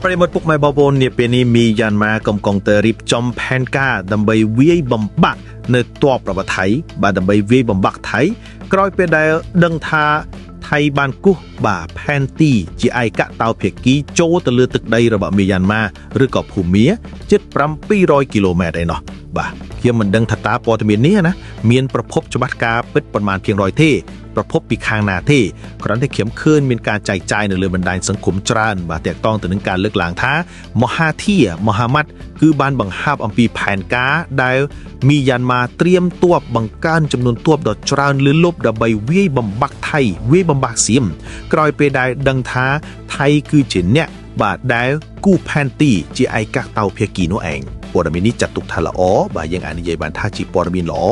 ប្រិមត្តពុកម៉ែបងប្អូននាពេលនេះមីយ៉ាន់ម៉ាកំកុងតែរៀបចំផែនការដើម្បីវាយបំបាក់នៅទ័ពរបស់ថៃបាទដើម្បីវាយបំបាក់ថៃក្រោយពេលដែលដឹងថាថៃបានគូសបាទផែនទីជាឯកតោភាគីចូលទៅលើទឹកដីរបស់មីយ៉ាន់ម៉ាឬក៏ភូមាជិត700គីឡូម៉ែត្រឯណោះបាទខ្ញុំមិនដឹងថាតើព័ត៌មាននេះណាមានប្រភពច្បាស់ការពិតប៉ុន្មាន100ទេប្រភពពីខាងណាទេគ្រាន់តែខ្ញុំឃើញមានការចែកចាយនៅលើបណ្ដាញសង្គមច្រើនបាទតាក់ទងទៅនឹងការលើកឡើងថាមហាធីមហាម៉ាត់គឺបានបង្ហាប់អំពីផែនការដែលមីយ៉ាន់ម៉ាត្រៀមទ័ពបង្កើនចំនួនទ័ពដ៏ច្រើនលើលប់ដើម្បីវាយបំបាក់ថៃវាយបំបាក់សៀមក្រោយពេលដែលដឹងថាថៃគឺជាអ្នកបាទដែលគូផែនទីជាឯកតោភាគីនោះឯងព័ត៌មាននេះចាត់ទុកថាល្អបាទយើងអាចនិយាយបានថាជាព័ត៌មានល្អ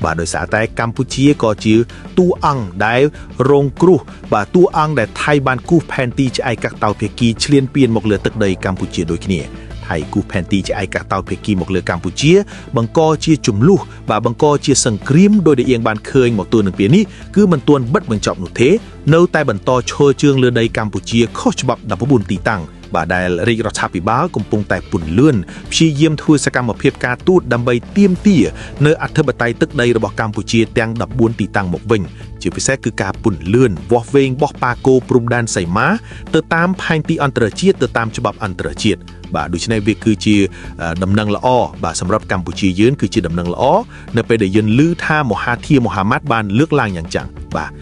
បាទដោយសារតែកម្ពុជាក៏ជាតួអង្គដែលរងគ្រោះបាទតួអង្គដែលថៃបានគូសផែនទីជាឯកតោភាគីឈ្លានពានមកលើទឹកដីកម្ពុជាដូចគ្នាថៃគូសផែនទីជាឯកតោភាគីមកលើកម្ពុជាបង្កជាចំនួនបាទបង្កជាសង្គ្រាមដោយដែលយើងបានឃើញមកទល់នឹងពេលនេះគឺមិនទាន់បិទបញ្ចប់នោះទេនៅតែបន្តឈរជើងលើដីកម្ពុជាខុសច្បាប់14ទីតាំងបាទដែលរាជរដ្ឋាភិបាលកំពុងតែពន្លឿនព្យាយាមធ្វើសកម្មភាពការទូតដើម្បីទាមទារនៅអធិបតេយ្យទឹកដីរបស់កម្ពុជាទាំង14ទីតាំងមកវិញជាពិសេសគឺការពន្លឿនវាស់វែងបោះប៉ាគោព្រំដែនសីមាទៅតាមផែនទីអន្តរជាតិទៅតាមច្បាប់អន្តរជាតិបាទដូច្នេះវាគឺជាដំណឹងល្អបាទសម្រាប់កម្ពុជាយើងគឺជាដំណឹងល្អនៅពេលដែលយើងឮថាមហាធីមហាម៉ាត់បានលើកឡើងយ៉ាងចាំងបាទ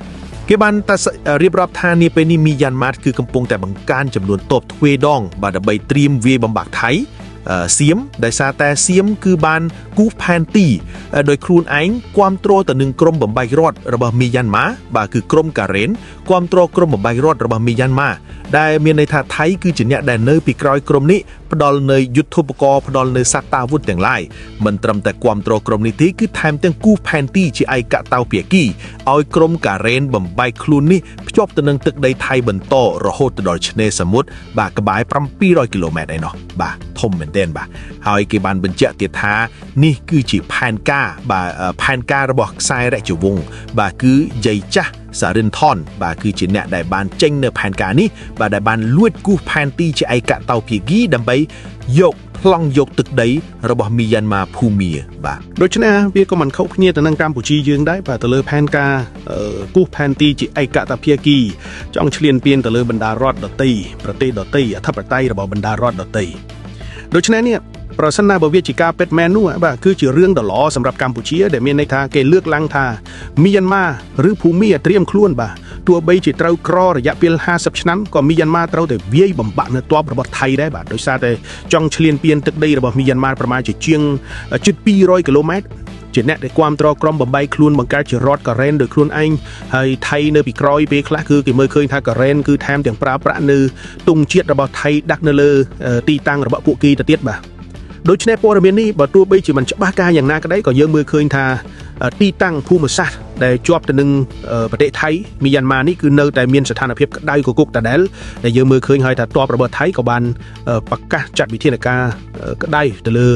គេបានតែរៀបរាប់ថានាពេលនេះមីយ៉ាន់ម៉ាត់គឺកំពុងតែបង្កើនចំនួនទ័ពទ្វេដងបាទដើម្បីត្រៀមវាយបំបាក់ថៃសៀមដោយសារតែសៀមគឺបានគូសផែនទីដោយខ្លួនឯងគាំទ្រទៅនឹងក្រុមបំបីរដ្ឋរបស់មីយ៉ាន់ម៉ាបាទគឺក្រុមការ៉េនគាំទ្រក្រុមបំបីរដ្ឋរបស់មីយ៉ាន់ម៉ាដែលមានន័យថាថៃគឺជាអ្នកដែលនៅពីក្រោយក្រុមនេះផ្ដល់នៅយុទ្ធោពករណ៍ផ្ដល់នៅសត្វតាវុធទាំងឡាយមិនត្រឹមតែគាំទ្រក្រុមនេះទេគឺថែមទាំងគូសផែនទីជាឯកតោភាគីឲ្យក្រុមការ៉េនបំបីខ្លួននេះភ្ជាប់ទៅនឹងទឹកដីថៃបន្តរហូតទៅដល់ឆ្នេរសមុទ្របាទក្បែរ700គីឡូម៉ែត្រឯណោះបាទធំមែនទែនបាទហើយគេបានបញ្ជាក់ទៀតថានេះគឺជាផែនការបាទផែនការរបស់ខ្សែរាជវង្សបាទគឺយាយចាស់សារិនថនបាទគឺជាអ្នកដែលបានចេញនៅផែនការនេះបាទដែលបានលួចគូសផែនទីជាឯកតោភាគីដើម្បីយកប្លង់យកទឹកដីរបស់មីយ៉ាន់ម៉ាភូមាបាទដូច្នេះវាក៏មិនខុសគ្នាទៅនឹងកម្ពុជាយើងដែរបាទទៅលើផែនការគូសផែនទីជាឯកតោភាគីចង់ឈ្លានពានទៅលើបណ្ដារដ្ឋដទៃប្រទេសដទៃអធិបតេយ្យរបស់បណ្ដារដ្ឋដទៃដូច្នេះនេះប្រសិនណាបើវាជាការពិតមែននោះបាទគឺជារឿងដ៏ល្អសម្រាប់កម្ពុជាដែលមានន័យថាគេលើកឡើងថាមីយ៉ាន់ម៉ាឬភូមាត្រៀមខ្លួនបាទទោះបីជាត្រូវក្ររយៈពេល50ឆ្នាំក៏មីយ៉ាន់ម៉ាត្រូវតែវាយបំបាក់នៅទ័ពរបស់ថៃដែរបាទដោយសារតែចង់ឈ្លានពានទឹកដីរបស់មីយ៉ាន់ម៉ាប្រមាណជាជាងជិត200គីឡូម៉ែត្រជាអ្នកដែលគាំទ្រក្រុមបំបីខ្លួនបង្កើតជារដ្ឋការ៉េនដោយខ្លួនឯងហើយថៃនៅពីក្រោយពេលខ្លះគឺគេមើលឃើញថាការ៉េនគឺថែមទាំងប្រើប្រាក់នៅទង់ជាតិរបស់ថៃដាក់នៅលើទីតាំងរបស់ពួកគេទៅទៀតបាទដូច្នេះព័ត៌មាននេះបើទោះបីជាមិនច្បាស់ការយ៉ាងណាក្តីក៏យើងមើលឃើញថាទីតាំងភូមិសាស្ត្រដែលជាប់ទៅនឹងប្រទេសថៃមីយ៉ាន់ម៉ានេះគឺនៅតែមានស្ថានភាពក្តៅគគុកដដែលដែលយើងមើលឃើញហើយថាទ័ពរបស់ថៃក៏បានប្រកាសចាត់វិធានការក្តៅទៅលើ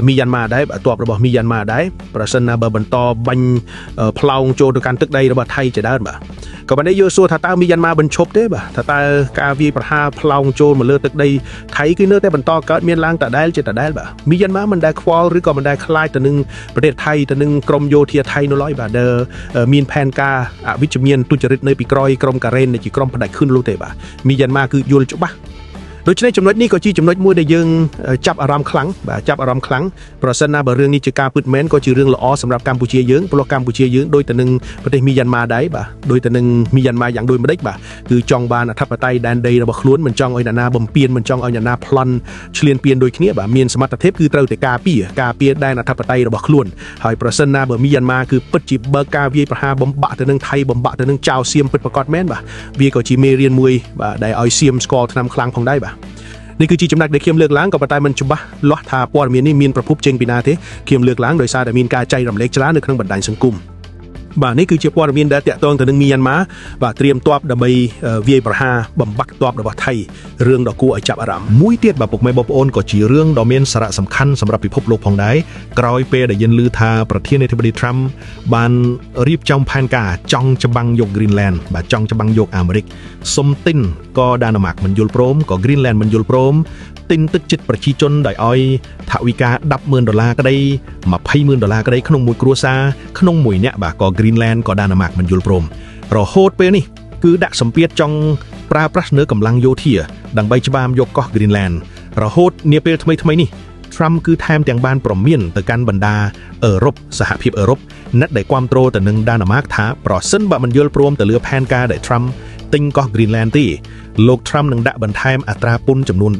មីយ៉ាន់ម៉ាដែរទ័ពរបស់មីយ៉ាន់ម៉ាដែរប្រសិនណាបើបន្តបាញ់ផ្លោងចូលទៅកាន់ទឹកដីរបស់ថៃជាដើមបាទក៏បានយើងសួរថាតើមីយ៉ាន់ម៉ាបញ្ឈប់ទេបាទថាតើការវាយប្រហារផ្លោងចូលមកលើទឹកដីថៃគឺនៅតែបន្តកើតមានឡើងដដែលជាដដែលបាទមីយ៉ាន់ម៉ាមិនដែលខ្វល់ឬក៏មិនដែលខ្លាចទៅនឹងប្រទេសថៃទៅនឹងក្រមយោធាថៃនោះឡើយបាទដែលមានផែនការអវិជ្ជមានទុច្ចរិតនៅពីក្រោយក្រុមការ៉េនដែលជាក្រុមផ្ដាច់ខឿននោះទេបាទមីយ៉ាន់ម៉ាគឺយល់ច្បាស់ដូច្នេះចំណុចនេះក៏ជាចំណុចមួយដែលយើងចាប់អារម្មណ៍ខ្លាំងបាទចាប់អារម្មណ៍ខ្លាំងប្រសិនណាបើរឿងនេះជាការពិតមែនក៏ជារឿងល្អសម្រាប់កម្ពុជាយើងព្រោះកម្ពុជាយើងដូចទៅនឹងប្រទេសមីយ៉ាន់ម៉ាដែរបាទដូចទៅនឹងមីយ៉ាន់ម៉ាយ៉ាងដូចម្ដេចបាទគឺចង់បានអធិបតេយ្យដែនដីរបស់ខ្លួនមិនចង់ឲ្យអ្នកណាបំពានមិនចង់ឲ្យអ្នកណាប្លន់ឈ្លានពានដូចគ្នាបាទមានសមត្ថភាពគឺត្រូវតែការពារដែនអធិបតេយ្យរបស់ខ្លួនហើយប្រសិនណាបើមីយ៉ាន់ម៉ាគឺពិតជាបើកការវាយប្រហារបំបាក់ទៅនឹងថៃបំបាក់ទៅនឹងចៅសៀមពិតប្រាកដមែនបាទវាក៏ជាមេរៀនមួយបាទដែលឲ្យសៀមស្គាល់ឆ្នាំខ្លាំងផងដែរបាទនេះគឺជាចំណុចដែលខ្ញុំលើកឡើងក៏ប៉ុន្តែមិនច្បាស់លាស់ថាព័ត៌មាននេះមានប្រភពចេញពីណាទេខ្ញុំលើកឡើងដោយសារតែមានការចែករំលែកច្រើននៅក្នុងបណ្ដាញសង្គម បាទនេះគឺជាព័ត៌មានដែលតាក់ទងទៅនឹងមីយ៉ាន់ម៉ាបាទត្រៀមទ័ពដើម្បីវាយប្រហារបំបាក់ទ័ពរបស់ថៃរឿងដ៏គួរឲ្យចាប់អារម្មណ៍មួយទៀតបាទពុកម៉ែបងប្អូនក៏ជារឿងដ៏មានសារៈសំខាន់សម្រាប់ពិភពលោកផងដែរក្រោយពេលដែលយើងឮថាប្រធានាធិបតី Trump បានរៀបចំផែនការចង់ច្បាំងយក Greenland បាទចង់ច្បាំងយកអាមេរិកសុំទិនក៏ដាណឺម៉ាកមិនយល់ព្រមក៏ Greenland មិនយល់ព្រមទិញទឹកចិត្តប្រជាជនដោយឲ្យថវិកា$10,000ក្តី$20,000ក្តីក្នុងមួយគ្រួសារក្នុងមួយអ្នកបាទក៏ Greenland ក៏ដាណឺម៉ាកមិនយល់ព្រមរហូតពេលនេះគឺដាក់សម្ពាធចង់ប្រើប្រាស់នៅកម្លាំងយោធាដើម្បីច្បាមយកកោះ Greenland រហូតនាពេលថ្មីនេះ Trump គឺថែមទាំងបានប្រមានទៅកាន់បណ្ដាអឺរ៉ុបសហភាពអឺរ៉ុបណាត់ដែលគាំទ្រទៅនឹងដាណឺម៉ាកថាប្រសិនបើមិនយល់ព្រមទៅលើផែនការដែល Trump ទិញកោះ Greenland ទេលោក Trump នឹងដាក់បន្ថែមអត្រាពន្ធចំនួន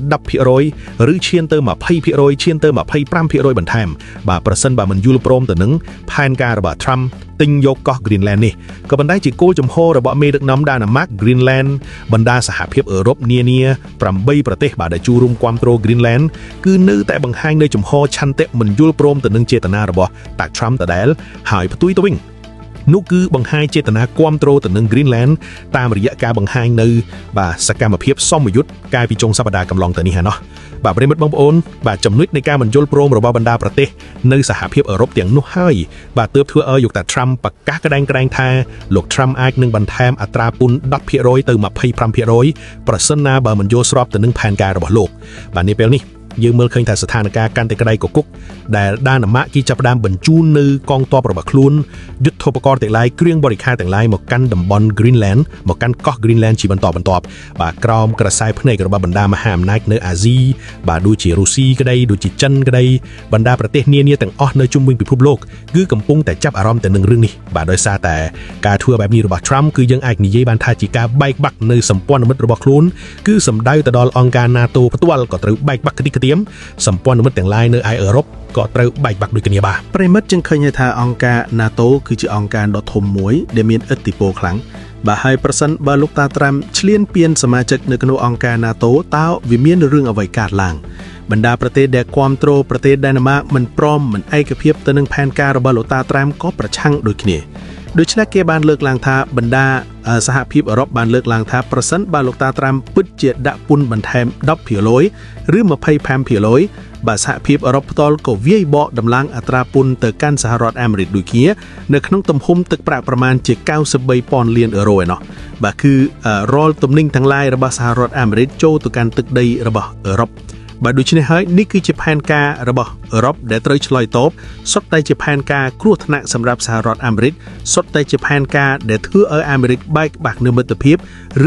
10% ឬឈានទៅ 20% ឈានទៅ 25% បន្ថែមបាទប្រសិនបើមិនយល់ព្រមទៅនឹងផែនការរបស់ Trump ទិញយកកោះ Greenland នេះក៏ប៉ុន្តែជាគោលចំហរបស់មេដឹកនាំដាណឺម៉ាក Greenland បណ្ដាសហភាពអឺរ៉ុបនានា8ប្រទេសបាទដែលចូលរួមគាំទ្រ Greenland គឺនៅតែបង្ហាញនៅចំហឆន្ទៈមិនយល់ព្រមទៅនឹងចេតនារបស់តា Trump ដដែលហើយផ្ទុយទៅវិញនោះគឺបង្ហាញចេតនាគាំទ្រទៅនឹង Greenland តាមរយៈការបង្ហាញនៅបាទសកម្មភាពសមយុទ្ធកាលពីចុងសប្តាហ៍កន្លងទៅនេះហើយណោះបាទប្រិយមិត្តបងប្អូនបាទចំណុចនៃការមិនយល់ព្រមរបស់បណ្ដាប្រទេសនៅសហភាពអឺរ៉ុបទាំងនោះហើយបាទទើបធ្វើឲ្យយកតា Trump ប្រកាសក្តែងក្តែងថាលោក Trump អាចនឹងបន្ថែមអត្រាពន្ធ 10% ទៅ 25% ប្រសិនណាបើមិនយល់ស្របទៅនឹងផែនការរបស់លោកបាទនាពេលនេះយើងមើលឃើញថាស្ថានភាពកាន់តែក្តីកគុកដែលដាណឺម៉ាកគេចាប់ផ្ដើមបញ្ជូននៅកងទ័ពរបស់ខ្លួនយុទ្ធោបករណ៍ទាំងឡាយគ្រឿងបរិក្ខារទាំងឡាយមកកាន់តំបន់ Greenland មកកាន់កោះ Greenland ជាបន្តបន្ទាប់បាទក្រោមក្រសែភ្នែករបស់បណ្ដាមហាអំណាចនៅអាស៊ីបាទដូចជារុស្ស៊ីក្តីដូចជាចិនក្តីបណ្ដាប្រទេសនានាទាំងអស់នៅជុំវិញពិភពលោកគឺកំពុងតែចាប់អារម្មណ៍ទៅនឹងរឿងនេះបាទដោយសារតែការធ្វើបែបនេះរបស់ Trump គឺយើងអាចនិយាយបានថាជាការបែកបាក់នៅសម្ព័ន្ធមិត្តរបស់ខ្លួនគឺសម្ដៅទៅដល់អង្គការ NATO ផ្ទាល់ក៏ត្រូវបែកបាក់គ្នាសម្ព័ន្ធមិត្តទាំងឡាយនៅឯអឺរ៉ុបក៏ត្រូវបែកបាក់ដូចគ្នាបាទប្រិមិត្តจึงឃើញថាអង្គការ NATO គឺជាអង្គការដ៏ធំមួយដែលមានឥទ្ធិពលខ្លាំងបាទហើយប្រសិនបើលោកតាត្រាំឈ្លានពានសមាជិកនៅក្នុងអង្គការ NATO តើវាមានរឿងអ្វីកើតឡើងបណ្ដាប្រទេសដែលគាំទ្រប្រទេសដាណឺម៉ាកមិនព្រមមិនឯកភាពទៅនឹងផែនការរបស់លោកតាត្រាំក៏ប្រឆាំងដូចគ្នាដូច្នេះគេបានលើកឡើងថាបណ្ដាសហភាពអឺរ៉ុបបានលើកឡើងថាប្រសិនបើលោកតាត្រាំពិតជាដាក់ពន្ធបន្ថែម 10% ឬ 25% បាទសហភាពអឺរ៉ុបផ្ទាល់ក៏វាយបកដំឡើងអត្រាពន្ធទៅកាន់សហរដ្ឋអាមេរិកដូចគ្នានៅក្នុងទំហំទឹកប្រាក់ប្រមាណជា93,000 លានអឺរ៉ូឯណោះបាទគឺរាល់ទំនិញទាំងឡាយរបស់សហរដ្ឋអាមេរិកចូលទៅកាន់ទឹកដីរបស់អឺរ៉ុបបាទដូច្នេះហើយនេះគឺជាផែនការរបស់អឺរ៉ុបដែលត្រូវឆ្លើយតបសុទ្ធតែជាផែនការគ្រោះថ្នាក់សម្រាប់សហរដ្ឋអាមេរិកសុទ្ធតែជាផែនការដែលធ្វើឲ្យអាមេរិកបែកបាក់នូវមិត្តភាព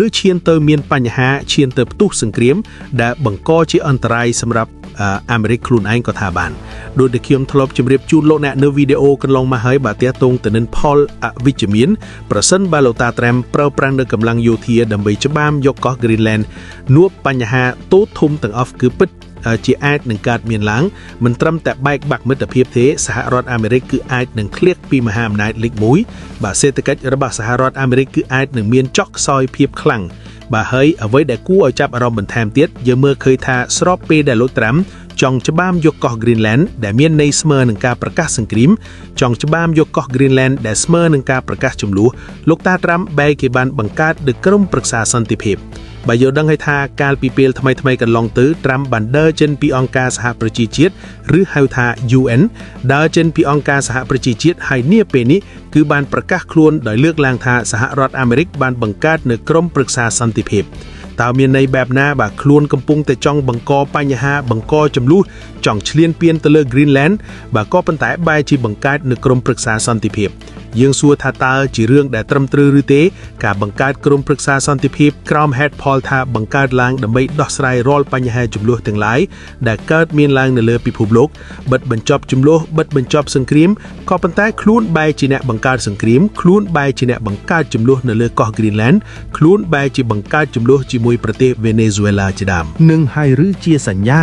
ឬឈានទៅមានបញ្ហាឈានទៅផ្ទុះសង្គ្រាមដែលបង្កជាអន្តរាយសម្រាប់អាមេរិកខ្លួនឯងក៏ថាបានដោយដែលខ្ញុំធ្លាប់ជម្រាបជូនលោកអ្នកនៅវីដេអូកន្លងមកហើយបាទទាក់ទងទៅនឹងផលអវិជ្ជមានប្រសិនបើលោកតាត្រាំប្រើប្រាស់នៅកម្លាំងយោធាដើម្បីច្បាមយកកោះ Greenland នួបបញ្ហាតូចធំទាំងអស់គឺពិតជាអាចនឹងកើតមានឡើងមិនត្រឹមតែបែកបាក់មិត្តភាពទេសហរដ្ឋអាមេរិកគឺអាចនឹងឃ្លាតពីមហាអំណាចលេខ1បាទសេដ្ឋកិច្ចរបស់សហរដ្ឋអាមេរិកគឺអាចនឹងមានចុះខ្សោយភាពខ្លាំងបាទហើយអ្វីដែលគួរឲ្យចាប់អារម្មណ៍បន្ថែមទៀតយើងមើលឃើញថាស្របពេលដែលលោកត្រាំចង់ច្បាមយកកោះ Greenland ដែលមានន័យស្មើនឹងការប្រកាសសង្គ្រាមចង់ច្បាមយកកោះ Greenland ដែលស្មើនឹងការប្រកាសចំនួនលោកតាត្រាំបែរគេបានបង្កើតនៅក្រុមប្រឹក្សាសន្តិភាពបើយល់ដឹងឲ្យថាកាលពីពេលថ្មីៗកន្លងទៅត្រាំបានដើរចេញពីអង្គការសហប្រជាជាតិឬហៅថា UN ដើរចេញពីអង្គការសហប្រជាជាតិហើយនាពេលនេះគឺបានប្រកាសខ្លួនដោយលើកឡើងថាសហរដ្ឋអាមេរិកបានបង្កើតនៅក្រុមប្រឹក្សាសន្តិភាពតើមានន័យបែបណាបើខ្លួនកំពុងតែចង់បង្កបញ្ហាបង្កចំនួនចង់ឈ្លានពានទៅលើ Greenland បើក៏ប៉ុន្តែបែរជាបង្កើតនៅក្រុមប្រឹក្សាសន្តិភាពយើងសួរថាតើជារឿងដែលត្រឹមត្រូវឬទេការបង្កើតក្រុមប្រឹក្សាសន្តិភាពក្រោមហេតុផលថាបង្កើតឡើងដើម្បីដោះស្រាយរាល់បញ្ហាចំនួនទាំងឡាយដែលកើតមានឡើងនៅលើពិភពលោកបិទបញ្ចប់ចំនួនបិទបញ្ចប់សង្គ្រាមក៏ប៉ុន្តែខ្លួនបែរជាអ្នកបង្កើតសង្គ្រាមខ្លួនបែរជាអ្នកបង្កើតចំនួននៅលើកោះ Greenland ខ្លួនបែរជាបង្កើតចំនួនជាមួយប្រទេស Venezuela ជាដើមនឹងហើយឬជាសញ្ញា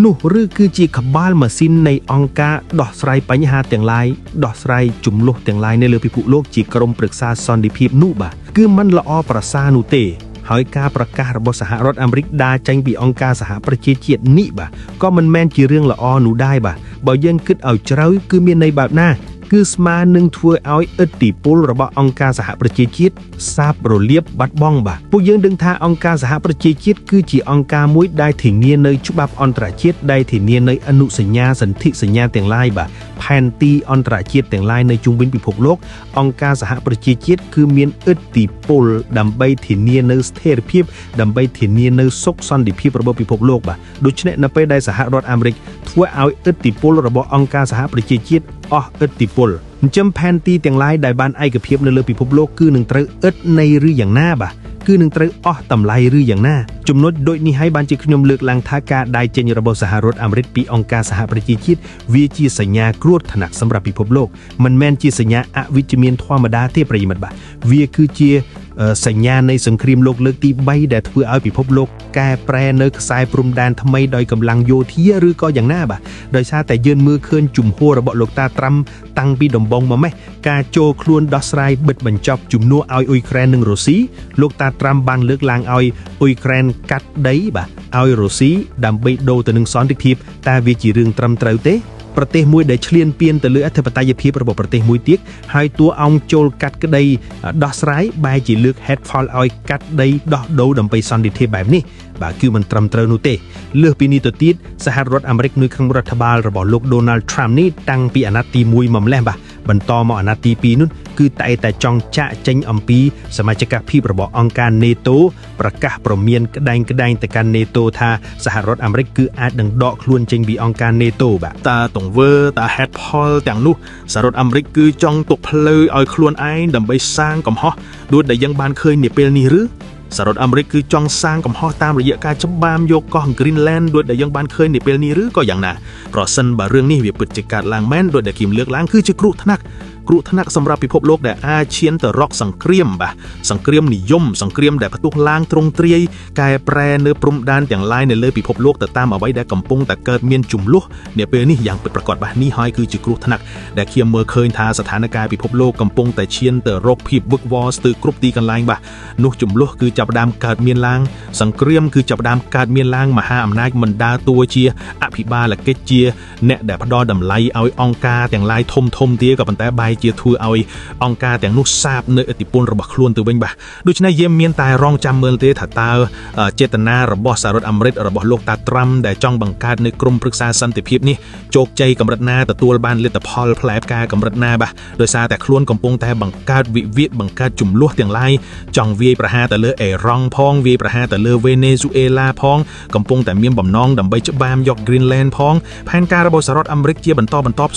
នោះឬគឺជាក្បាលម៉ាស៊ីននៃអង្គការដោះស្រាយបញ្ហាទាំងឡាយដោះស្រាយចំនួនទាំងឡាយនៅលើពិភពលោកជាក្រុមប្រឹក្សាសន្តិភាពនោះបាទគឺมันល្អប្រសើរនោះទេហើយការប្រកាសរបស់សហរដ្ឋអាមេរិកដើរចេញពីអង្គការសហប្រជាជាតិនេះបាទក៏មិនមែនជារឿងល្អនោះដែរបាទបើយើងគិតឲ្យជ្រៅគឺមានន័យបែបណា គឺស្មើនឹងធ្វើឲ្យឥទ្ធិពលរបស់អង្គការសហប្រជាជាតិសាបរលាបបាត់បង់បាទពួកយើងដឹងថាអង្គការសហប្រជាជាតិគឺជាអង្គការមួយដែលធានានៅច្បាប់អន្តរជាតិដែលធានានៅអនុសញ្ញាសន្ធិសញ្ញាទាំងឡាយបាទផែនទីអន្តរជាតិទាំងឡាយនៅជុំវិញពិភពលោកអង្គការសហប្រជាជាតិគឺមានឥទ្ធិពលដើម្បីធានានៅស្ថិរភាពដើម្បីធានានៅសុខសន្តិភាពរបស់ពិភពលោកបាទដូច្នេះនៅពេលដែលសហរដ្ឋអាមេរិកធ្វើឲ្យឥទ្ធិពលរបស់អង្គការសហប្រជាជាតិអស់ឥទ្ធិពលអញ្ចឹងផែនទីទាំងឡាយដែលបានឯកភាពនៅលើពិភពលោកគឺនឹងត្រូវឥតន័យឬយ៉ាងណាបាទគឺនឹងត្រូវអស់តម្លៃឬយ៉ាងណាចំណុចដូចនេះហើយបានជាខ្ញុំលើកឡើងថាការដាយចេញរបស់សហរដ្ឋអាមេរិកពីអង្គការសហប្រជាជាតិវាជាសញ្ញាគ្រោះថ្នាក់សម្រាប់ពិភពលោកមិនមែនជាសញ្ញាអវិជ្ជមានធម្មតាទេប្រិយមិត្តបាទវាគឺជាសញ្ញានៃសង្គ្រាមលោកលើកទី3ដែលធ្វើឲ្យពិភពលោកកែប្រែនៅខ្សែព្រំដែនថ្មីដោយកម្លាំងយោធាឬក៏យ៉ាងណាបាទដោយសារតែយើងមើលឃើញជំហររបស់លោកតាត្រាំតាំងពីដំបូងមកម៉េះការចូលខ្លួនដោះស្រាយបិទបញ្ចប់ជំនួសឲ្យអ៊ុយក្រែននិងរុស្ស៊ីលោកតាត្រាំបានលើកឡើងឲ្យអ៊ុយក្រែនកាត់ដីបាទឲ្យរុស្ស៊ីដើម្បីដូរទៅនឹងសន្តិភាពតើវាជារឿងត្រឹមត្រូវទេប្រទេសមួយដែលឈ្លានពានទៅលើអធិបតេយ្យភាពរបស់ប្រទេសមួយទៀតហើយតួអង្គចូលកាត់ក្តីដោះស្រាយបែរជាលើក head fall ឲ្យកាត់ដីដោះដូរដើម្បីសន្តិភាពបែបនេះបាទគឺមិនត្រឹមត្រូវនោះទេលើសពីនេះទៅទៀតសហរដ្ឋអាមេរិកនៅក្នុងរដ្ឋបាលរបស់លោក Donald Trump នេះតាំងពីអាណត្តិទី1មកម្លេះបាទបន្តមកអាណត្តិទី2នោះគឺតែចង់ចាក់ចេញអំពីសមាជិកភាពរបស់អង្គការ NATO ប្រកាសប្រមានក្តែងទៅកាន់ NATO ថាសហរដ្ឋអាមេរិកគឺអាចនឹងដកខ្លួនចេញពីអង្គការ NATO បាទតាទង្វើតា head fall ទាំងនោះសហរដ្ឋអាមេរិកគឺចង់ទុកផ្លូវឲ្យខ្លួនឯងដើម្បីសាងកំហុសដូចដែលយើងបានឃើញនាពេលនេះឬសហរដ្ឋអាមេរិកគឺចង់សាងកំហុសតាមរយៈការច្បាមយកកោះ Greenland ដូចដែលយើងបានឃើញនាពេលនេះឬក៏យ៉ាងណាប្រសិនបើរឿងនេះវាពិតជាកើតឡើងមែនដូចដែលគីមលើកឡើងគឺជាគ្រោះថ្នាក់សម្រាប់ពិភពលោកដែលអាចឈានទៅរកសង្គ្រាមបាទសង្គ្រាមនិយមសង្គ្រាមដែលផ្ទុះឡើងទ្រង់ទ្រាយកែប្រែនៅព្រំដែនទាំងឡាយនៅលើពិភពលោកទៅតាមអ្វីដែលកំពុងតែកើតមានចំនួននាពេលនេះយ៉ាងពិតប្រាកដបាទនេះហើយគឺជាគ្រោះថ្នាក់ដែលខ្ញុំមើលឃើញថាស្ថានភាពពិភពលោកកំពុងតែឈានទៅរកភាពវឹកវរស្ទើរគ្រប់ទីកន្លែងបាទនោះចំនួនគឺចាប់ផ្ដើមកើតមានឡើងសង្គ្រាមគឺចាប់ផ្ដើមកើតមានឡើងមហាអំណាចមិនដើរតួជាអភិបាលកិច្ចជាអ្នកដែលផ្ដល់តម្លៃឲ្យអង្គការទាំងឡាយធំទៀតក៏ប៉ុន្តែបែរជាធ្វើឲ្យអង្គការទាំងនោះសាបនៅឥទ្ធិពលរបស់ខ្លួនទៅវិញបាទដូច្នេះយើងមានតែរងចាំមើលទេថាតើចេតនារបស់សហរដ្ឋអាមេរិករបស់លោកតាត្រាំដែលចង់បង្កើតនៅក្រមប្រឹក្សាសន្តិភាពនេះជោគជ័យកម្រិតណាទទួលបានលទ្ធផលផ្លែផ្កាកម្រិតណាបាទដោយសារតែខ្លួនកំពុងតែបង្កើតវិវាទបង្កើតចំនួនទាំងឡាយចង់វាយប្រហារទៅលើអេរ៉ង់ផងវាយប្រហារទៅលើវេណេស៊ុយអេឡាផងកំពុងតែមានបំណងដើម្បីច្បាមយក Greenland ផងផែនការរបស់សហរដ្ឋអាមេរិកជាបន្ត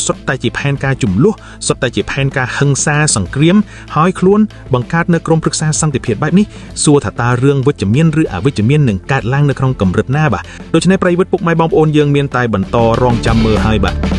សុទ្ធតែជាផែនការចំនួនសុទ្ធតែជាផែនការហិង្សាសង្គ្រាមហើយខ្លួនបង្កើតនៅក្រមប្រឹក្សាសន្តិភាពបែបនេះសួរថាតើរឿងវិជ្ជមានឬអវិជ្ជមាននឹងកើតឡើងនៅក្នុងកម្រិតណាបាទដូច្នេះប្រិយមិត្តពុកម៉ែបងប្អូនយើងមានតែបន្តរងចាំមើលហើយបាទ